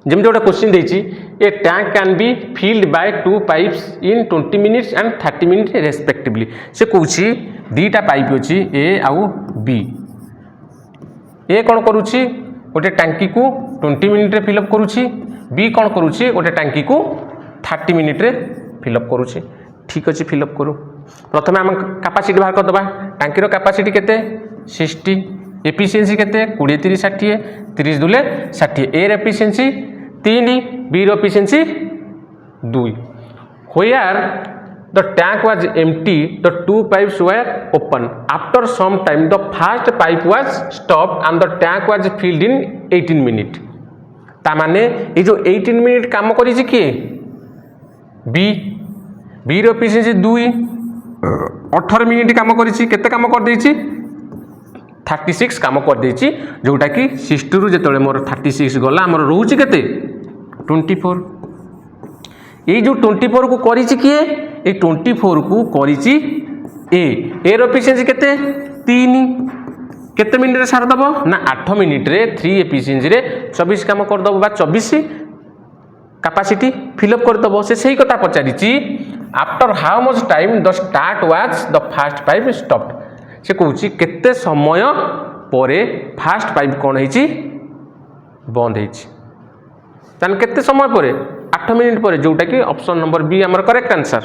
जमी गोटे क्वेश्चन देती a tank can be filled by 2 pipes in 20 minutes and 30 minute respectively से कौन दीटा पाइप अच्छी ए आउ बी ए कौन करुच्ची गोटे टांकी को 20 मिनिट रे फिलअप करुच्ची बी कौन करुच्ची गोटे टांकी को 30 मिनिट रे फिलअप करुच्ची ठीक अच्छे फिलअप करूँ प्रथम आम कैपेसिटी बाहर करदे टांकीर कैपेसिटी केते 60 एफिशिएंसी केते 20 30 60 30 दुले 60 एर एफिशिएंसी 3 बी रो efficiency 2 where the tank was empty the 2 pipes were open after some time the first pipe was stopped and the tank was filled in 18 minute ता माने ये जो 18 मिनिट काम करिछि किए बी रो एफिशिएंसी 2 18 मिनिट काम करिछि केते काम कर देछि 36 काम कर देछि जोटा कि 60 रु जेतले मोर 36 गला हमर रहउछि केते 24 ये जो 24 को करिछि किए ए 24 को करिछि ए रो एफिशिएंसी केते 3 केते मिनिट रे सार दबो ना 8 मिनिट रे 3 एफिशिएंसी रे 24 काम कर दबो बा 24 कैपेसिटी फिलअप कर दबो से सही कथा पचारिछि after how much time the start was the fast pipe stopped से कहूँ केते समय परे फास्ट पाइप कौन है बंद होते समय पर 8 मिनिट पर जोटा कि ऑप्शन नंबर बी आमर करेक्ट आंसर।